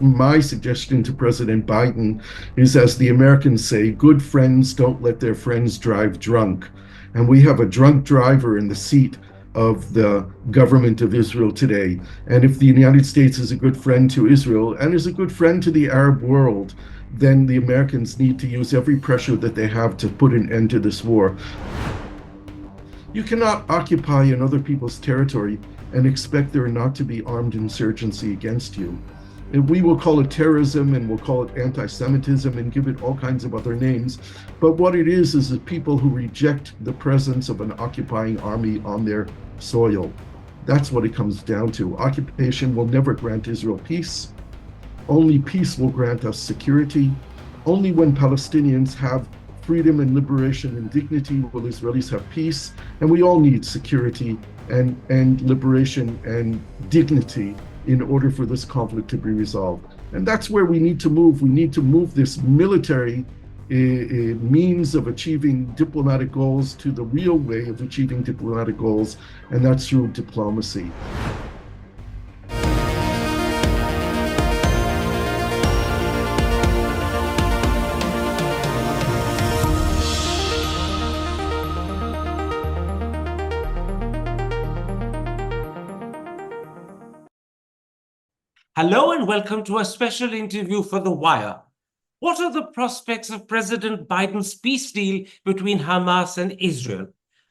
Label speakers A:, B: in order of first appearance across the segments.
A: My suggestion to President Biden is, as the Americans say, good friends don't let their friends drive drunk. And we have a drunk driver in the seat of the government of Israel today. And if the United States is a good friend to Israel and is a good friend to the Arab world, then the Americans need to use every pressure that they have to put an end to this war. You cannot occupy in other people's territory and expect there not to be armed insurgency against you. And we will call it terrorism and we'll call it anti-Semitism and give it all kinds of other names. But what it is that people who reject the presence of an occupying army on their soil. That's what it comes down to. Occupation will never grant Israel peace. Only peace will grant us security. Only when Palestinians have freedom and liberation and dignity will Israelis have peace. And we all need security and liberation and dignity in order for this conflict to be resolved. And that's where we need to move. We need to move this military means of achieving diplomatic goals to the real way of achieving diplomatic goals, and that's through diplomacy.
B: Hello and welcome to a special interview for The Wire. What are the prospects of President Biden's peace deal between Hamas and Israel?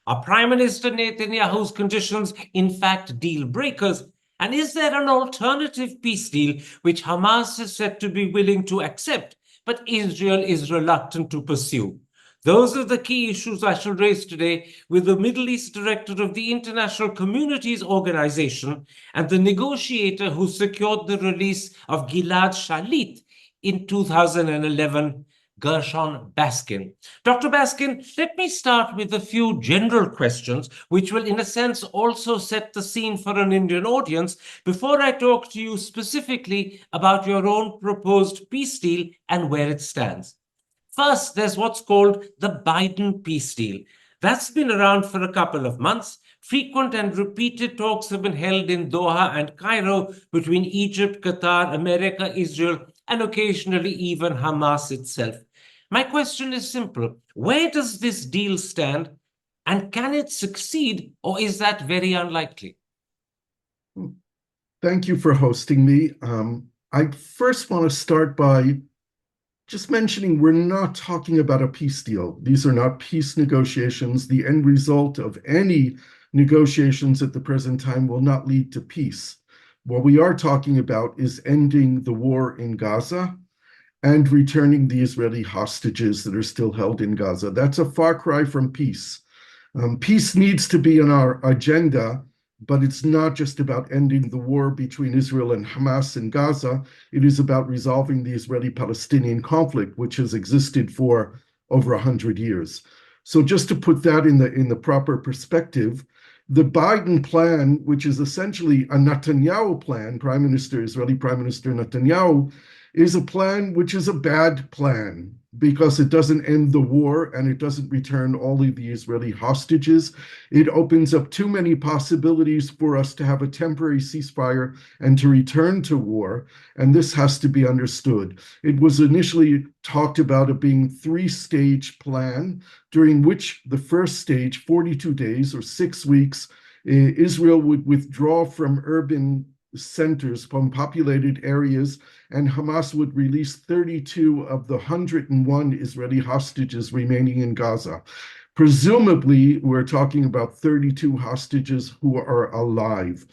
B: Are Prime Minister Netanyahu's conditions in fact deal breakers? And is there an alternative peace deal which Hamas is said to be willing to accept, but Israel is reluctant to pursue? Those are the key issues I shall raise today with the Middle East director of the International Communities Organization and the negotiator who secured the release of Gilad Schalit in 2011, Gershon Baskin. Dr. Baskin, let me start with a few general questions, which will in a sense also set the scene for an Indian audience before I talk to you specifically about your own proposed peace deal and where it stands. First, there's what's called the Biden peace deal. That's been around for a couple of months. Frequent and repeated talks have been held in Doha and Cairo between Egypt, Qatar, America, Israel, and occasionally even Hamas itself. My question is simple. Where does this deal stand? And can it succeed, or is that very unlikely?
A: Thank you for hosting me. I first want to start by just mentioning we're not talking about a peace deal. These are not peace negotiations. The end result of any negotiations at the present time will not lead to peace. What we are talking about is ending the war in Gaza and returning the Israeli hostages that are still held in Gaza. That's a far cry from peace. Peace needs to be on our agenda, but it's not just about ending the war between Israel and Hamas in Gaza. It is about resolving the Israeli-Palestinian conflict, which has existed for over 100 years. So just to put that in the proper perspective, the Biden plan, which is essentially a Netanyahu plan, Israeli Prime Minister Netanyahu, is a plan which is a bad plan because it doesn't end the war and it doesn't return all of the Israeli hostages. It opens up too many possibilities for us to have a temporary ceasefire and to return to war, and this has to be understood. It was initially talked about it being a three-stage plan, during which the first stage, 42 days or 6 weeks, Israel would withdraw from urban centers, from populated areas, and Hamas would release 32 of the 101 Israeli hostages remaining in Gaza. Presumably, we're talking about 32 hostages who are alive.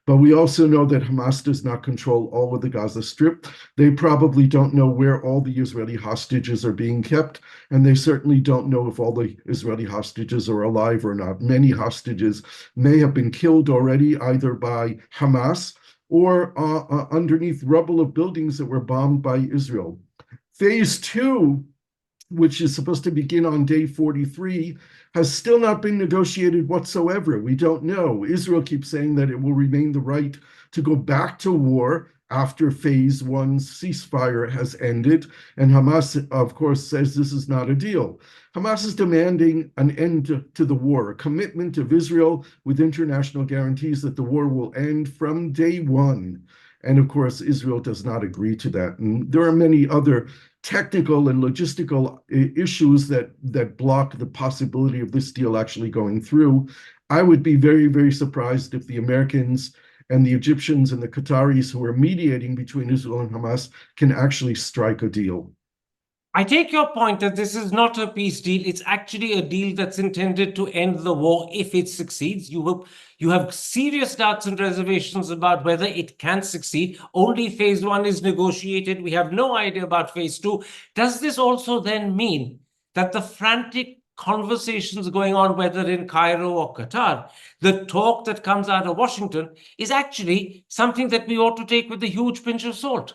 A: But we also know that Hamas does not control all of the Gaza Strip. They probably don't know where all the Israeli hostages are being kept, and they certainly don't know if all the Israeli hostages are alive or not. Many hostages may have been killed already, either by Hamas or underneath rubble of buildings that were bombed by Israel. Phase 2, which is supposed to begin on day 43, has still not been negotiated whatsoever. We don't know. Israel keeps saying that it will remain the right to go back to war after phase 1's ceasefire has ended. And Hamas, of course, says this is not a deal. Hamas is demanding an end to the war, a commitment of Israel with international guarantees that the war will end from day one. And of course, Israel does not agree to that. And there are many other technical and logistical issues that block the possibility of this deal actually going through. I would be very, very surprised if the Americans and the Egyptians and the Qataris who are mediating between Israel and Hamas can actually strike a deal.
B: I take your point that this is not a peace deal. It's actually a deal that's intended to end the war if it succeeds. You have serious doubts and reservations about whether it can succeed. Only phase one is negotiated. We have no idea about phase two. Does this also then mean that the frantic conversations going on, whether in Cairo or Qatar, the talk that comes out of Washington is actually something that we ought to take with a huge pinch of salt?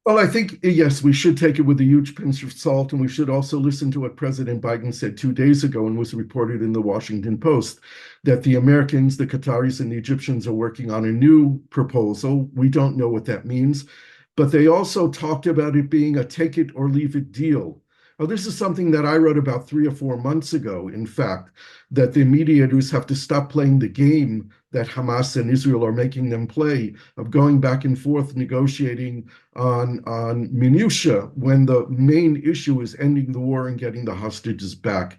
A: Well, I think, yes, we should take it with a huge pinch of salt, and we should also listen to what President Biden said 2 days ago and was reported in the Washington Post, that the Americans, the Qataris, and the Egyptians are working on a new proposal. We don't know what that means, but they also talked about it being a take it or leave it deal. Now, this is something that I wrote about 3 or 4 months ago, in fact, that the mediators have to stop playing the game that Hamas and Israel are making them play of going back and forth negotiating on minutiae when the main issue is ending the war and getting the hostages back.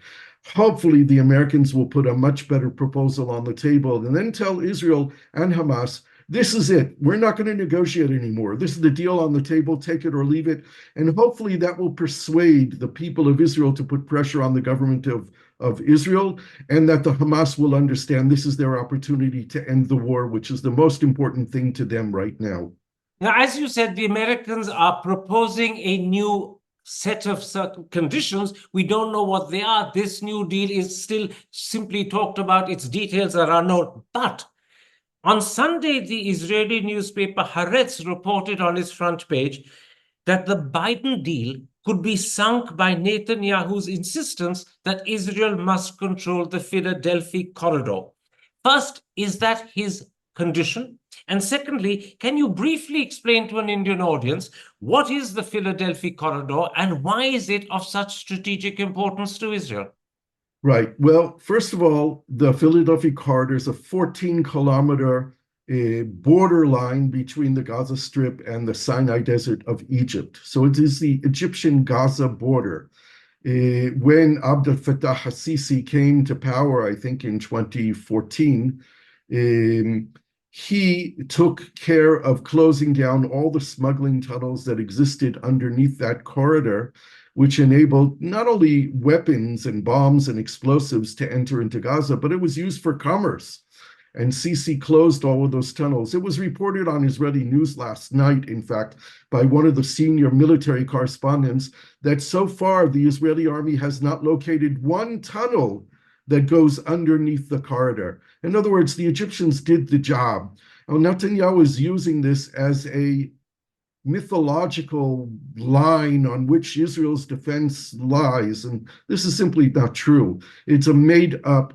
A: Hopefully, the Americans will put a much better proposal on the table and then tell Israel and Hamas, this is it. We're not going to negotiate anymore. This is the deal on the table. Take it or leave it. And hopefully that will persuade the people of Israel to put pressure on the government of Israel, and that the Hamas will understand this is their opportunity to end the war, which is the most important thing to them right now.
B: Now, as you said, the Americans are proposing a new set of certain conditions. We don't know what they are. This new deal is still simply talked about. Its details are unknown. But on Sunday, the Israeli newspaper Haaretz reported on its front page that the Biden deal could be sunk by Netanyahu's insistence that Israel must control the Philadelphia corridor. First, is that his condition? And secondly, can you briefly explain to an Indian audience what is the Philadelphia corridor and why is it of such strategic importance to Israel?
A: Right. Well, first of all, the Philadelphia corridor is a 14-kilometer borderline between the Gaza Strip and the Sinai Desert of Egypt. So it is the Egyptian-Gaza border. When Abdel Fattah al-Sisi came to power, I think in 2014, he took care of closing down all the smuggling tunnels that existed underneath that corridor, which enabled not only weapons and bombs and explosives to enter into Gaza, but it was used for commerce. And Sisi closed all of those tunnels. It was reported on Israeli news last night, in fact, by one of the senior military correspondents, that so far the Israeli army has not located one tunnel that goes underneath the corridor. In other words, the Egyptians did the job. Now, Netanyahu is using this as a mythological line on which Israel's defense lies, and this is simply not true. It's a made-up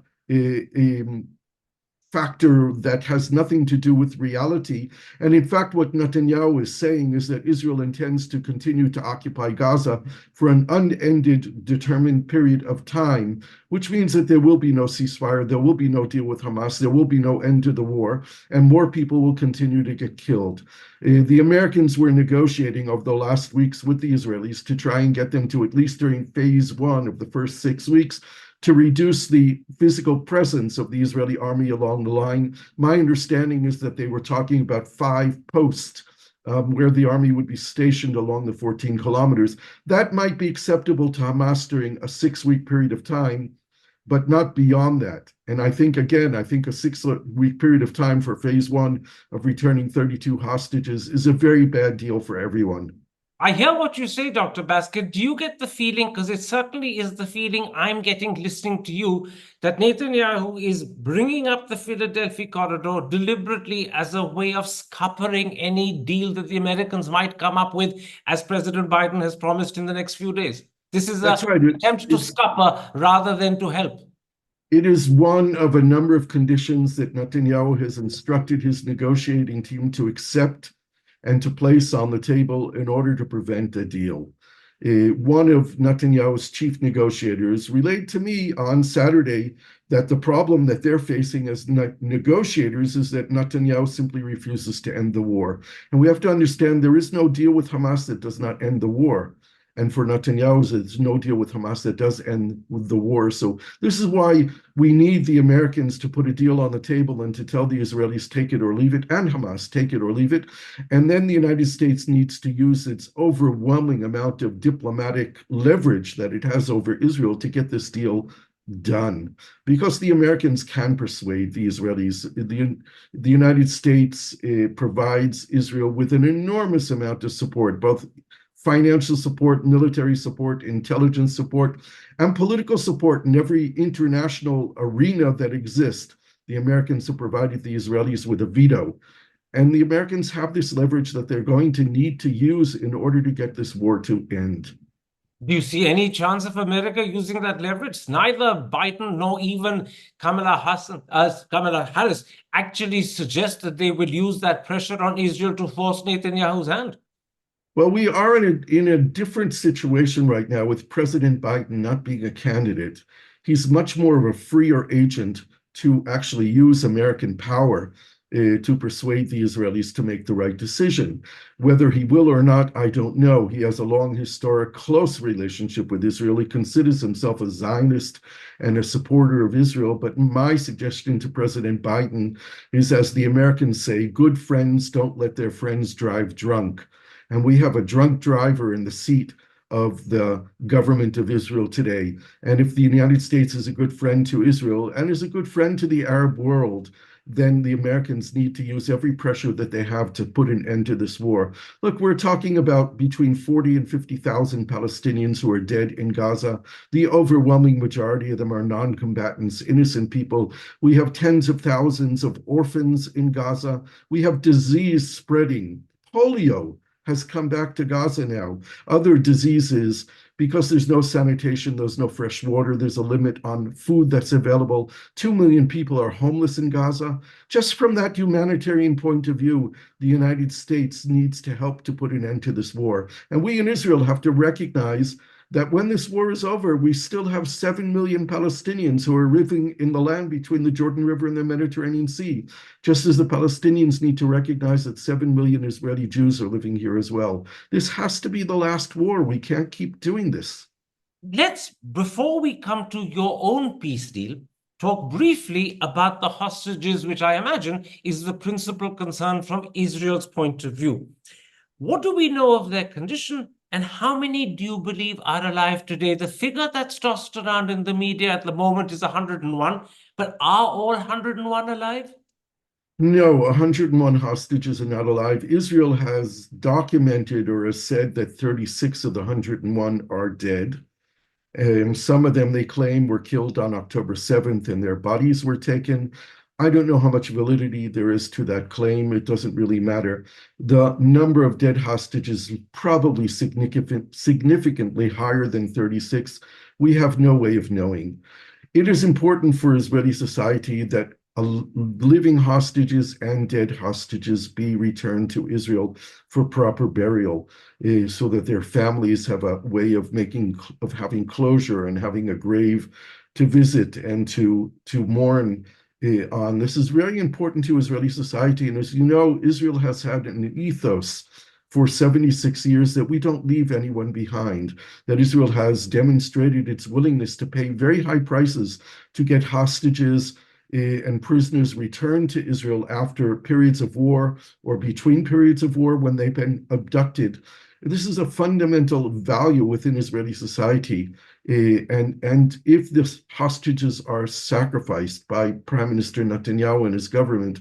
A: factor that has nothing to do with reality. And in fact, what Netanyahu is saying is that Israel intends to continue to occupy Gaza for an unended, determined period of time, which means that there will be no ceasefire, there will be no deal with Hamas, there will be no end to the war, and more people will continue to get killed. The Americans were negotiating over the last weeks with the Israelis to try and get them to, at least during phase one of the first 6 weeks, to reduce the physical presence of the Israeli army along the line. My understanding is that they were talking about 5 posts where the army would be stationed along the 14 kilometers. That might be acceptable to Hamas during a 6-week period of time, but not beyond that. And I think, again, a 6-week period of time for phase one of returning 32 hostages is a very bad deal for everyone.
B: I hear what you say, Dr. Baskin. Do you get the feeling, because it certainly is the feeling I'm getting listening to you, that Netanyahu is bringing up the Philadelphia corridor deliberately as a way of scuppering any deal that the Americans might come up with, as President Biden has promised in the next few days? This is
A: That's right.
B: an attempt to scupper rather than to help.
A: It is one of a number of conditions that Netanyahu has instructed his negotiating team to accept and to place on the table in order to prevent a deal. One of Netanyahu's chief negotiators relayed to me on Saturday that the problem that they're facing as negotiators is that Netanyahu simply refuses to end the war. And we have to understand there is no deal with Hamas that does not end the war. And for Netanyahu, there's no deal with Hamas that does end with the war. So this is why we need the Americans to put a deal on the table and to tell the Israelis, take it or leave it, and Hamas, take it or leave it. And then the United States needs to use its overwhelming amount of diplomatic leverage that it has over Israel to get this deal done, because the Americans can persuade the Israelis. The United States provides Israel with an enormous amount of support, both financial support, military support, intelligence support, and political support in every international arena that exists. The Americans have provided the Israelis with a veto. And the Americans have this leverage that they're going to need to use in order to get this war to end.
B: Do you see any chance of America using that leverage? Neither Biden nor even Kamala Harris actually suggest that they will use that pressure on Israel to force Netanyahu's hand.
A: Well, we are in a different situation right now with President Biden not being a candidate. He's much more of a freer agent to actually use American power to persuade the Israelis to make the right decision. Whether he will or not, I don't know. He has a long, historic, close relationship with Israel. He considers himself a Zionist and a supporter of Israel. But my suggestion to President Biden is, as the Americans say, good friends don't let their friends drive drunk. And we have a drunk driver in the seat of the government of Israel today. And if the United States is a good friend to Israel and is a good friend to the Arab world, then the Americans need to use every pressure that they have to put an end to this war. Look, we're talking about between 40 and 50,000 Palestinians who are dead in Gaza. The overwhelming majority of them are non-combatants, innocent people. We have tens of thousands of orphans in Gaza. We have disease spreading. Polio has come back to Gaza now. Other diseases, because there's no sanitation, there's no fresh water, there's a limit on food that's available. 2 million people are homeless in Gaza. Just from that humanitarian point of view, the United States needs to help to put an end to this war. And we in Israel have to recognize that when this war is over, we still have 7 million Palestinians who are living in the land between the Jordan River and the Mediterranean Sea, just as the Palestinians need to recognize that 7 million Israeli Jews are living here as well. This has to be the last war. We can't keep doing this.
B: Before we come to your own peace deal, talk briefly about the hostages, which I imagine is the principal concern from Israel's point of view. What do we know of their condition? And how many do you believe are alive today? The figure that's tossed around in the media at the moment is 101, but are all 101 alive?
A: No, 101 hostages are not alive. Israel has documented or has said that 36 of the 101 are dead. Some of them, they claim, were killed on October 7th and their bodies were taken. I don't know how much validity there is to that claim. It doesn't really matter. The number of dead hostages is probably significantly higher than 36. We have no way of knowing. It is important for Israeli society that living hostages and dead hostages be returned to Israel for proper burial, so that their families have a way of having closure and having a grave to visit and to mourn on. This is very important to Israeli society. And as you know, Israel has had an ethos for 76 years that we don't leave anyone behind, that Israel has demonstrated its willingness to pay very high prices to get hostages and prisoners returned to Israel after periods of war or between periods of war when they've been abducted. This is a fundamental value within Israeli society. And if the hostages are sacrificed by Prime Minister Netanyahu and his government,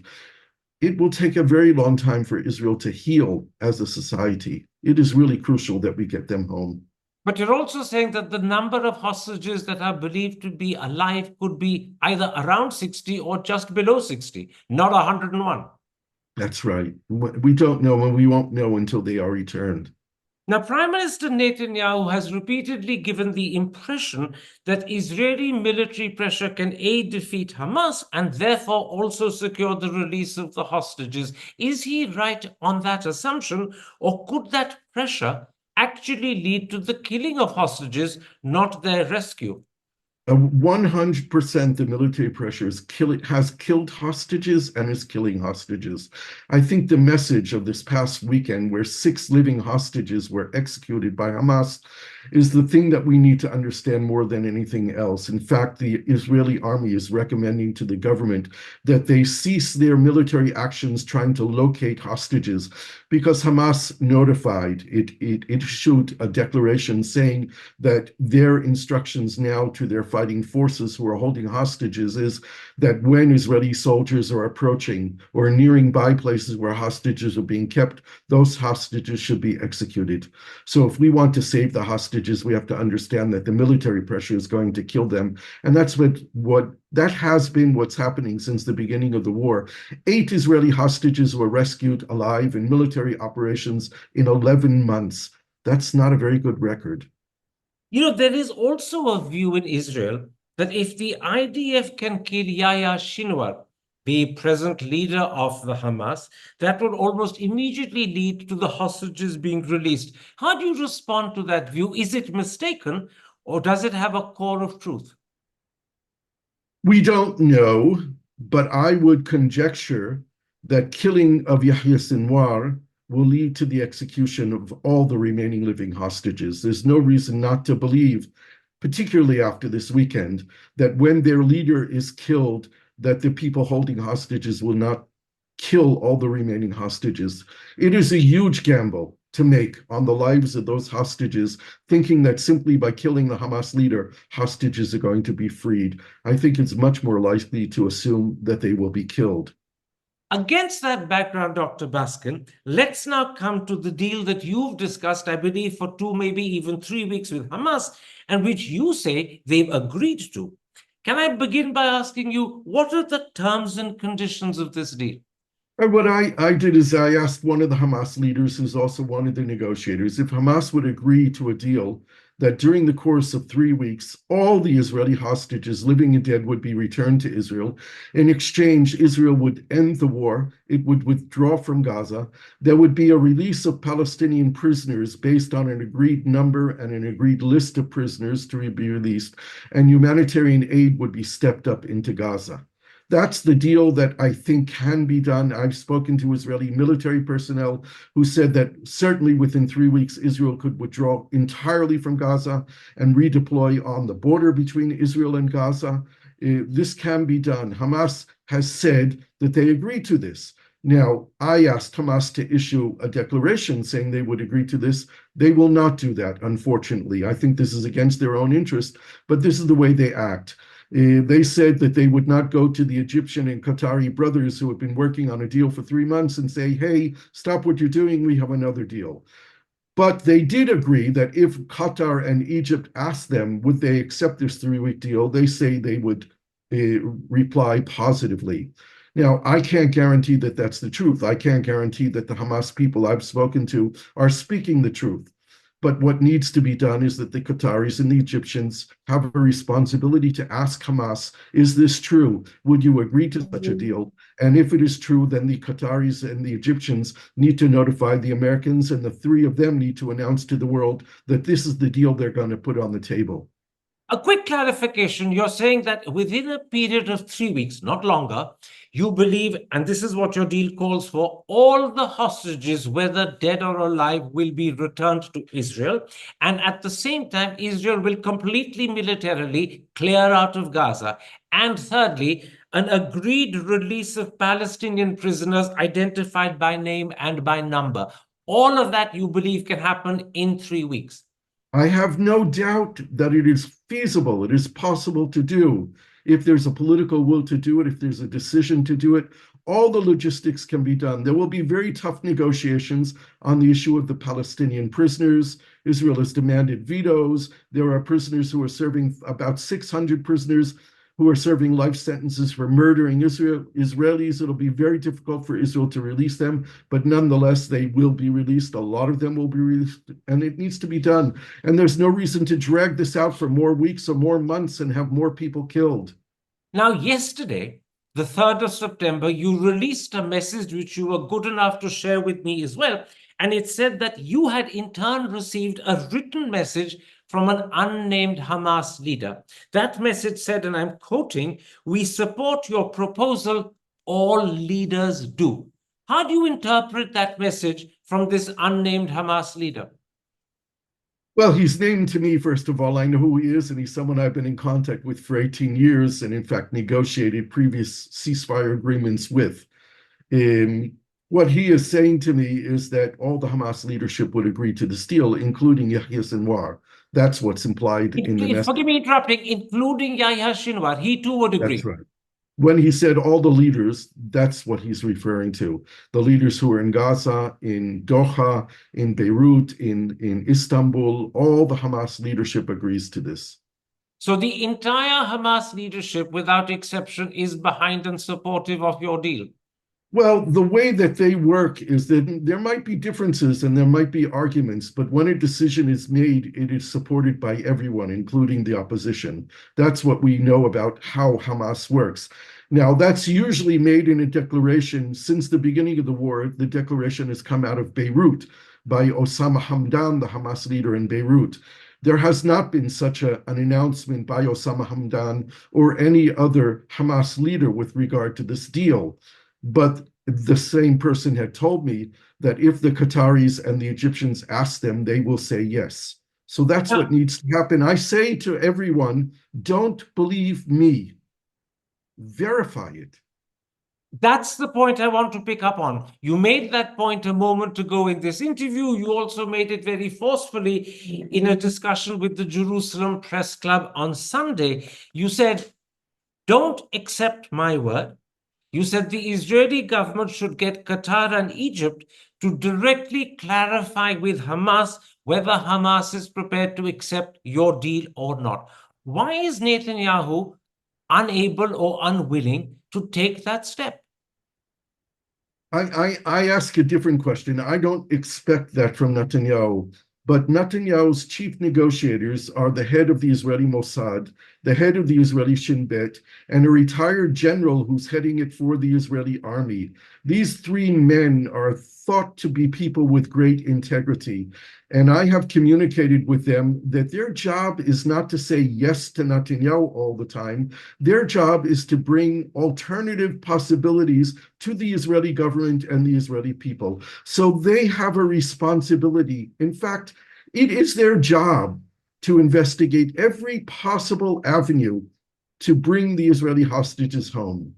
A: it will take a very long time for Israel to heal as a society. It is really crucial that we get them home.
B: But you're also saying that the number of hostages that are believed to be alive could be either around 60 or just below 60, not 101.
A: That's right. We don't know, and we won't know until they are returned.
B: Now, Prime Minister Netanyahu has repeatedly given the impression that Israeli military pressure can defeat Hamas and therefore also secure the release of the hostages. Is he right on that assumption, or could that pressure actually lead to the killing of hostages, not their rescue?
A: 100% the military pressure has killed hostages and is killing hostages. I think the message of this past weekend, where 6 living hostages were executed by Hamas, is the thing that we need to understand more than anything else. In fact, the Israeli army is recommending to the government that they cease their military actions trying to locate hostages, because Hamas notified, it issued a declaration saying that their instructions now to their fighting forces who are holding hostages is that when Israeli soldiers are approaching or nearing by places where hostages are being kept, those hostages should be executed. So if we want to save the hostages, we have to understand that the military pressure is going to kill them. And that's that has been what's happening since the beginning of the war. 8 Israeli hostages were rescued alive in military operations in 11 months. That's not a very good record.
B: There is also a view in Israel that if the IDF can kill Yahya Sinwar, the present leader of the Hamas, that would almost immediately lead to the hostages being released. How do you respond to that view? Is it mistaken, or does it have a core of truth?
A: We don't know, but I would conjecture that killing of Yahya Sinwar will lead to the execution of all the remaining living hostages. There's no reason not to believe, particularly after this weekend, that when their leader is killed, that the people holding hostages will not kill all the remaining hostages. It is a huge gamble to make on the lives of those hostages, thinking that simply by killing the Hamas leader, hostages are going to be freed. I think it's much more likely to assume that they will be killed.
B: Against that background, Dr. Baskin, let's now come to the deal that you've discussed, I believe, for 2, maybe even 3 weeks with Hamas, and which you say they've agreed to. Can I begin by asking you, what are the terms and conditions of this deal?
A: And what I did is I asked one of the Hamas leaders, who's also one of the negotiators, if Hamas would agree to a deal that during the course of 3 weeks, all the Israeli hostages, living and dead, would be returned to Israel. In exchange, Israel would end the war. It would withdraw from Gaza. There would be a release of Palestinian prisoners based on an agreed number and an agreed list of prisoners to be released, and humanitarian aid would be stepped up into Gaza. That's the deal that I think can be done. I've spoken to Israeli military personnel who said that certainly within 3 weeks, Israel could withdraw entirely from Gaza and redeploy on the border between Israel and Gaza. This can be done. Hamas has said that they agree to this. Now, I asked Hamas to issue a declaration saying they would agree to this. They will not do that, unfortunately. I think this is against their own interest, but this is the way they act. They said that they would not go to the Egyptian and Qatari brothers who had been working on a deal for 3 months and say, hey, stop what you're doing, we have another deal. But they did agree that if Qatar and Egypt asked them, would they accept this 3-week deal, they say they would reply positively. Now, I can't guarantee that that's the truth. I can't guarantee that the Hamas people I've spoken to are speaking the truth. But what needs to be done is that the Qataris and the Egyptians have a responsibility to ask Hamas, is this true? Would you agree to such a deal? And if it is true, then the Qataris and the Egyptians need to notify the Americans, and the 3 of them need to announce to the world that this is the deal they're going to put on the table.
B: A quick clarification, you're saying that within a period of 3 weeks, not longer, you believe, and this is what your deal calls for, all the hostages, whether dead or alive, will be returned to Israel. And at the same time, Israel will completely militarily clear out of Gaza. And thirdly, an agreed release of Palestinian prisoners identified by name and by number. All of that you believe can happen in 3 weeks.
A: I have no doubt that it is feasible, it is possible to do. If there's a political will to do it, if there's a decision to do it, all the logistics can be done. There will be very tough negotiations on the issue of the Palestinian prisoners. Israel has demanded vetoes. There are prisoners who are serving, about 600 prisoners who are serving life sentences for murdering Israelis. It'll be very difficult for Israel to release them, but nonetheless, they will be released. A lot of them will be released, and it needs to be done. And there's no reason to drag this out for more weeks or more months and have more people killed.
B: Now, yesterday, the 3rd of September, you released a message which you were good enough to share with me as well. and it said that you had in turn received a written message from an unnamed Hamas leader. That message said, and I'm quoting, "We support your proposal, all leaders do." How do you interpret that message from this unnamed Hamas leader?
A: Well, he's named to me, first of all. I know who he is, and he's someone I've been in contact with for 18 years and, in fact, negotiated previous ceasefire agreements with. What he is saying to me is that all the Hamas leadership would agree to this deal, including Yahya Sinwar. That's what's implied in the message.
B: Forgive me interrupting, including Yahya Sinwar. He too would agree.
A: That's right. When he said all the leaders, that's what he's referring to. The leaders who are in Gaza, in Doha, in Beirut, in Istanbul, all the Hamas leadership agrees to this.
B: So the entire Hamas leadership, without exception, is behind and supportive of your deal.
A: Well, the way that they work is that there might be differences and there might be arguments, but when a decision is made, it is supported by everyone, including the opposition. That's what we know about how Hamas works. Now, that's usually made in a declaration. Since the beginning of the war, the declaration has come out of Beirut by Osama Hamdan, the Hamas leader in Beirut. There has not been such an announcement by Osama Hamdan or any other Hamas leader with regard to this deal. But the same person had told me that if the Qataris and the Egyptians ask them, they will say yes. So that's what needs to happen. I say to everyone, don't believe me. Verify it.
B: That's the point I want to pick up on. You made that point a moment ago in this interview. You also made it very forcefully in a discussion with the Jerusalem Press Club on Sunday. You said, don't accept my word. You said the Israeli government should get Qatar and Egypt to directly clarify with Hamas whether Hamas is prepared to accept your deal or not. Why is Netanyahu unable or unwilling to take that step?
A: I ask a different question. I don't expect that from Netanyahu. But Netanyahu's chief negotiators are the head of the Israeli Mossad, the head of the Israeli Shin Bet, and a retired general who's heading it for the Israeli army. These three men are thought to be people with great integrity. And I have communicated with them that their job is not to say yes to Netanyahu all the time. Their job is to bring alternative possibilities to the Israeli government and the Israeli people. So they have a responsibility. In fact, it is their job to investigate every possible avenue to bring the Israeli hostages home.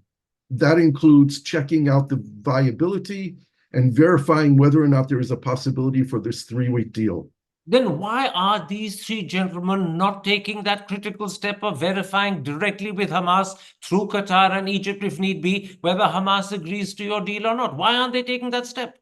A: That includes checking out the viability and verifying whether or not there is a possibility for this 3-week deal.
B: Then why are these three gentlemen not taking that critical step of verifying directly with Hamas through Qatar and Egypt, if need be, whether Hamas agrees to your deal or not? Why aren't they taking that step?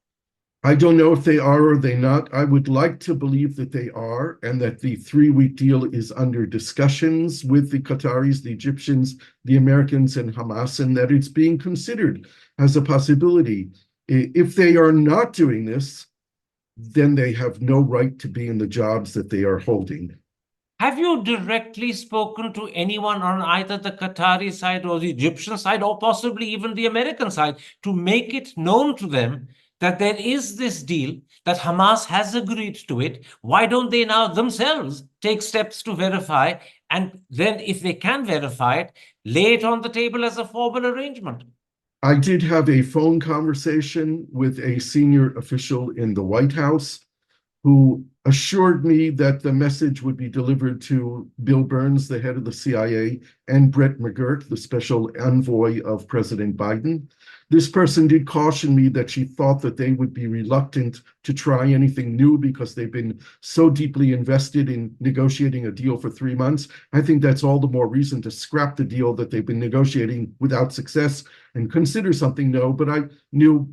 A: I don't know if they are or they not. I would like to believe that they are, and that the 3-week deal is under discussions with the Qataris, the Egyptians, the Americans, and Hamas, and that it's being considered as a possibility. If they are not doing this, then they have no right to be in the jobs that they are holding.
B: Have you directly spoken to anyone on either the Qatari side or the Egyptian side, or possibly even the American side, to make it known to them that there is this deal, that Hamas has agreed to it? Why don't they now themselves take steps to verify, and then if they can verify it, lay it on the table as a formal arrangement?
A: I did have a phone conversation with a senior official in the White House who assured me that the message would be delivered to Bill Burns, the head of the CIA, and Brett McGurk, the special envoy of President Biden. This person did caution me that she thought that they would be reluctant to try anything new because they've been so deeply invested in negotiating a deal for 3 months. I think that's all the more reason to scrap the deal that they've been negotiating without success and consider something new,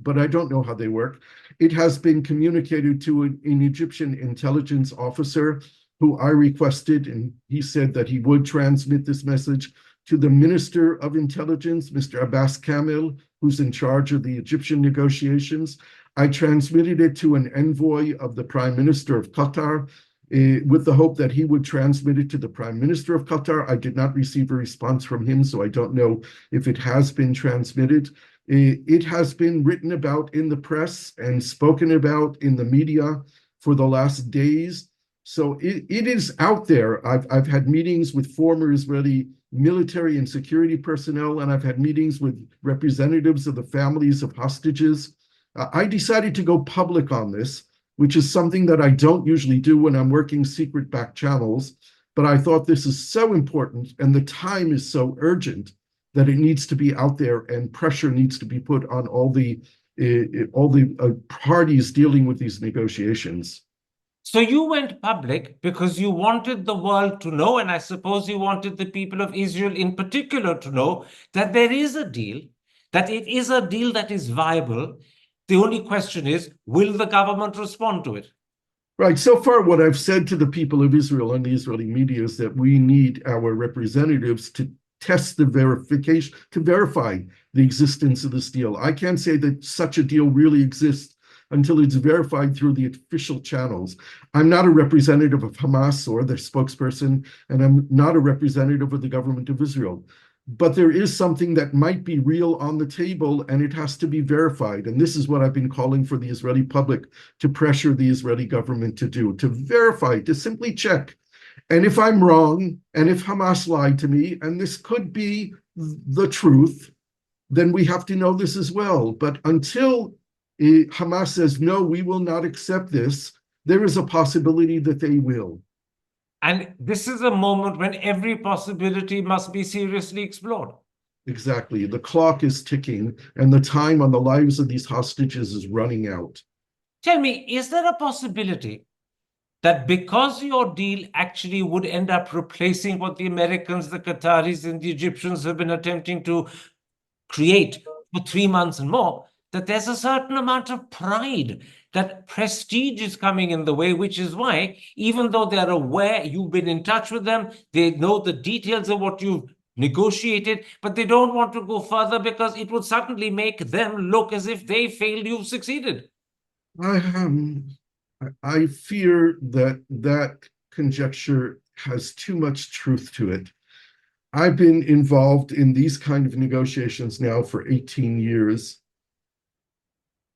A: but I don't know how they work. It has been communicated to an Egyptian intelligence officer who I requested, and he said that he would transmit this message to the Minister of Intelligence, Mr. Abbas Kamel, who's in charge of the Egyptian negotiations. I transmitted it to an envoy of the Prime Minister of Qatar, with the hope that he would transmit it to the Prime Minister of Qatar. I did not receive a response from him, so I don't know if it has been transmitted. It has been written about in the press and spoken about in the media for the last days. So it is out there. I've had meetings with former Israeli military and security personnel, and I've had meetings with representatives of the families of hostages. I decided to go public on this, which is something that I don't usually do when I'm working secret back channels. But I thought this is so important and the time is so urgent that it needs to be out there and pressure needs to be put on all the parties dealing with these negotiations.
B: So you went public because you wanted the world to know, and I suppose you wanted the people of Israel in particular to know that there is a deal, that it is a deal that is viable. The only question is, will the government respond to it?
A: Right. So far, what I've said to the people of Israel and the Israeli media is that we need our representatives to test the verification, to verify the existence of this deal. I can't say that such a deal really exists until it's verified through the official channels. I'm not a representative of Hamas or their spokesperson, and I'm not a representative of the government of Israel. But there is something that might be real on the table, and it has to be verified. And this is what I've been calling for the Israeli public to pressure the Israeli government to do, to verify, to simply check. And if I'm wrong, and if Hamas lied to me, and this could be the truth, then we have to know this as well. But until Hamas says, no, we will not accept this, there is a possibility that they will.
B: And this is a moment when every possibility must be seriously explored.
A: Exactly. The clock is ticking, and the time on the lives of these hostages is running out.
B: Tell me, is there a possibility that because your deal actually would end up replacing what the Americans, the Qataris, and the Egyptians have been attempting to create for 3 months and more, that there's a certain amount of pride, that prestige is coming in the way, which is why, even though they're aware you've been in touch with them, they know the details of what you've negotiated, but they don't want to go further because it would suddenly make them look as if they failed, you've succeeded.
A: I fear that that conjecture has too much truth to it. I've been involved in these kind of negotiations now for 18 years.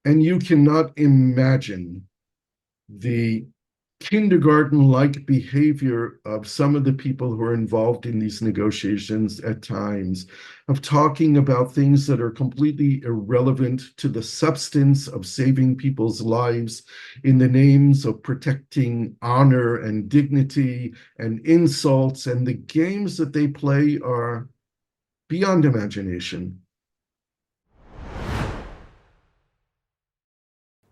A: And you cannot imagine the kindergarten-like behavior of some of the people who are involved in these negotiations at times, of talking about things that are completely irrelevant to the substance of saving people's lives in the names of protecting honor and dignity and insults. And the games that they play are beyond imagination.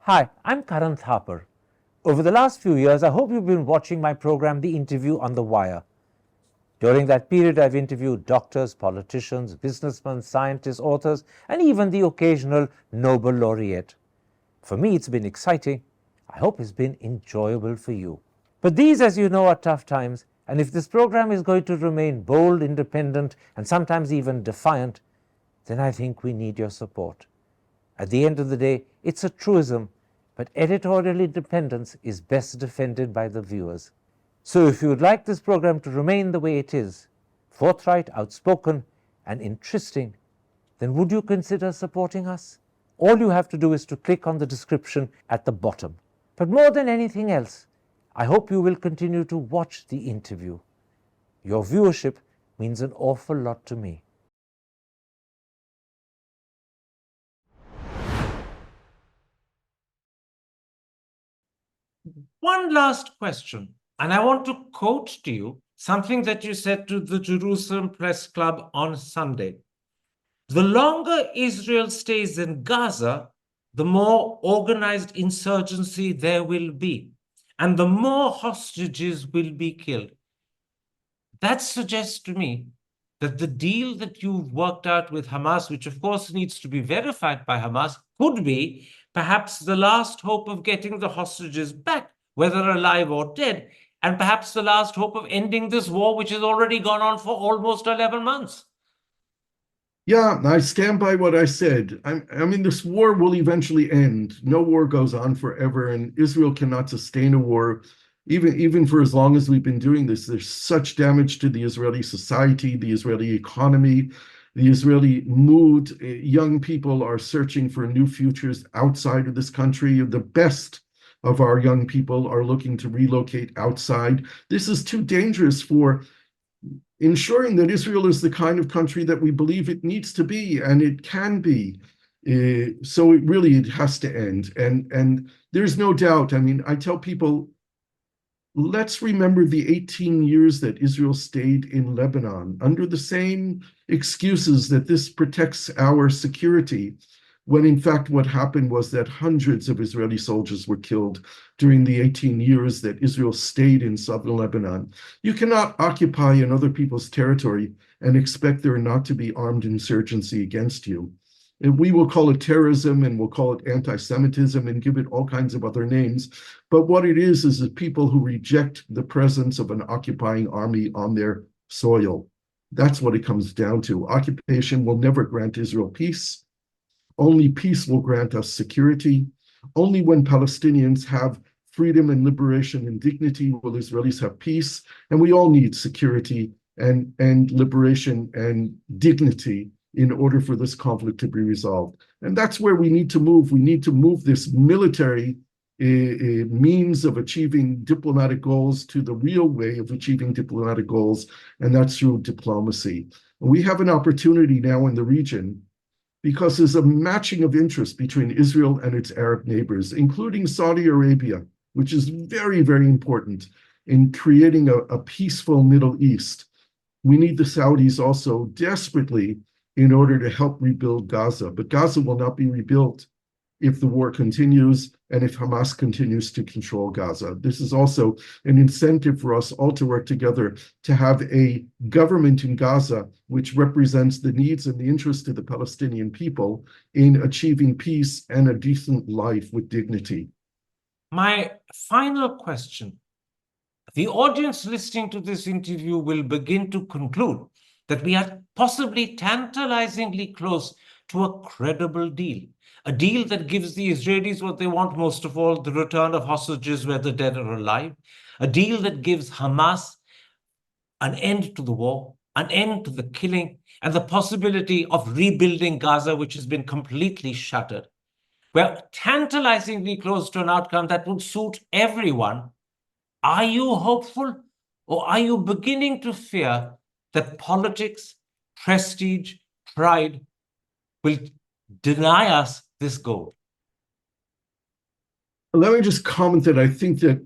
C: Hi, I'm Karan Thapar. Over the last few years, I hope you've been watching my program, The Interview on the Wire. During that period, I've interviewed doctors, politicians, businessmen, scientists, authors, and even the occasional Nobel laureate. For me, it's been exciting. I hope it's been enjoyable for you. But these, as you know, are tough times, and if this program is going to remain bold, independent, and sometimes even defiant, then I think we need your support. At the end of the day, it's a truism, but editorial independence is best defended by the viewers. So if you would like this program to remain the way it is, forthright, outspoken, and interesting, then would you consider supporting us? All you have to do is to click on the description at the bottom. But more than anything else, I hope you will continue to watch The Interview. Your viewership means an awful lot to me.
B: One last question, and I want to quote to you something that you said to the Jerusalem Press Club on Sunday. The longer Israel stays in Gaza, the more organized insurgency there will be, and the more hostages will be killed. That suggests to me that the deal that you've worked out with Hamas, which of course needs to be verified by Hamas, could be perhaps the last hope of getting the hostages back, whether alive or dead, and perhaps the last hope of ending this war, which has already gone on for almost 11 months.
A: Yeah, I stand by what I said. I mean, this war will eventually end. No war goes on forever, and Israel cannot sustain a war, even for as long as we've been doing this. There's such damage to the Israeli society, the Israeli economy. the Israeli mood. Young people are searching for new futures outside of this country. The best of our young people are looking to relocate outside. This is too dangerous for ensuring that Israel is the kind of country that we believe it needs to be, and it can be. So it has to end. And there's no doubt. I mean, I tell people, let's remember the 18 years that Israel stayed in Lebanon under the same excuses that this protects our security, when in fact what happened was that hundreds of Israeli soldiers were killed during the 18 years that Israel stayed in southern Lebanon. You cannot occupy another people's territory and expect there not to be armed insurgency against you. And we will call it terrorism, and we'll call it anti-Semitism, and give it all kinds of other names. But what it is the people who reject the presence of an occupying army on their soil. That's what it comes down to. Occupation will never grant Israel peace. Only peace will grant us security. Only when Palestinians have freedom and liberation and dignity will Israelis have peace. And we all need security and liberation and dignity in order for this conflict to be resolved. And that's where we need to move. We need to move this military means of achieving diplomatic goals to the real way of achieving diplomatic goals, and that's through diplomacy. And we have an opportunity now in the region because there's a matching of interest between Israel and its Arab neighbors, including Saudi Arabia, which is very, very important in creating a peaceful Middle East. We need the Saudis also desperately in order to help rebuild Gaza. But Gaza will not be rebuilt if the war continues and if Hamas continues to control Gaza. This is also an incentive for us all to work together to have a government in Gaza which represents the needs and the interests of the Palestinian people in achieving peace and a decent life with dignity.
B: My final question. The audience listening to this interview will begin to conclude that we are possibly tantalizingly close to a credible deal, a deal that gives the Israelis what they want most of all, the return of hostages, whether dead or alive, a deal that gives Hamas an end to the war, an end to the killing, and the possibility of rebuilding Gaza, which has been completely shattered. We're tantalizingly close to an outcome that would suit everyone. Are you hopeful, or are you beginning to fear that politics, prestige, pride will deny us this goal?
A: Let me just comment that I think that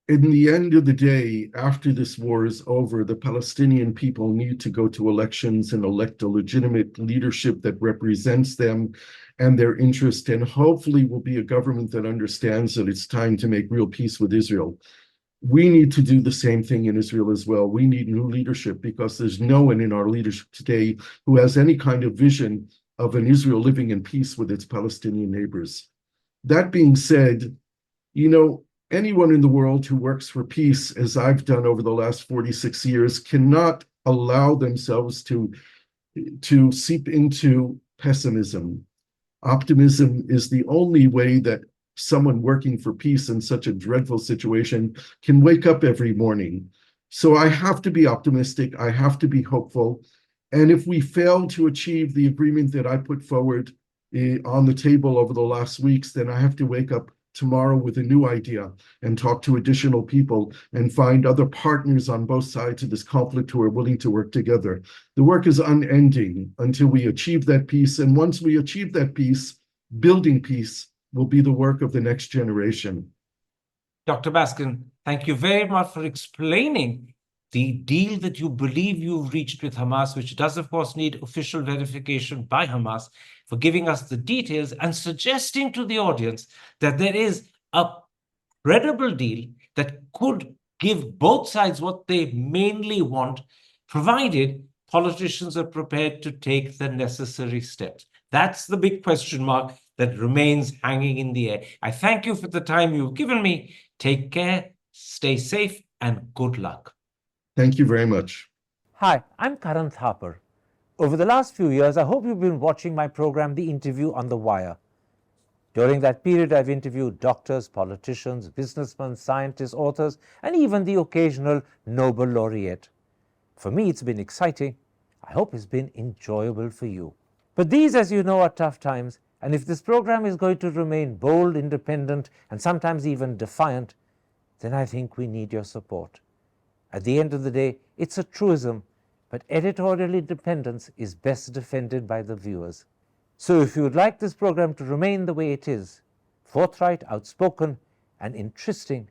A: in the end of the day, after this war is over, the Palestinian people need to go to elections and elect a legitimate leadership that represents them and their interest, and hopefully will be a government that understands that it's time to make real peace with Israel. We need to do the same thing in Israel as well. We need new leadership because there's no one in our leadership today who has any kind of vision of an Israel living in peace with its Palestinian neighbors. That being said, anyone in the world who works for peace, as I've done over the last 46 years, cannot allow themselves to seep into pessimism. Optimism is the only way that someone working for peace in such a dreadful situation can wake up every morning. So I have to be optimistic. I have to be hopeful. And if we fail to achieve the agreement that I put forward on the table over the last weeks, then I have to wake up tomorrow with a new idea and talk to additional people and find other partners on both sides of this conflict who are willing to work together. The work is unending until we achieve that peace. And once we achieve that peace, building peace will be the work of the next generation.
B: Dr. Baskin, thank you very much for explaining the deal that you believe you've reached with Hamas, which does, of course, need official verification by Hamas, for giving us the details and suggesting to the audience that there is a credible deal that could give both sides what they mainly want, provided politicians are prepared to take the necessary steps. That's the big question mark that remains hanging in the air. I thank you for the time you've given me. Take care, stay safe, and good luck.
A: Thank you very much.
C: Hi, I'm Karan Thapar. Over the last few years, I hope you've been watching my program, The Interview on the Wire. During that period, I've interviewed doctors, politicians, businessmen, scientists, authors, and even the occasional Nobel laureate. For me, it's been exciting. I hope it's been enjoyable for you. But these, as you know, are tough times, and if this program is going to remain bold, independent, and sometimes even defiant, then I think we need your support. At the end of the day, it's a truism, but editorial independence is best defended by the viewers. So if you would like this program to remain the way it is, forthright, outspoken, and interesting,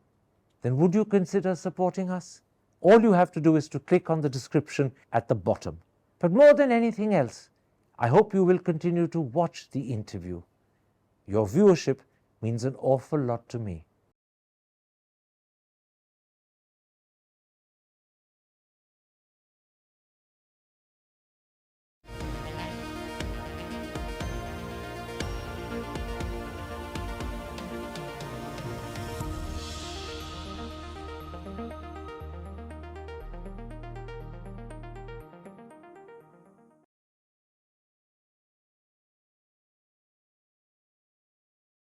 C: then would you consider supporting us? All you have to do is to click on the description at the bottom. But more than anything else, I hope you will continue to watch the interview. Your viewership means an awful lot to me.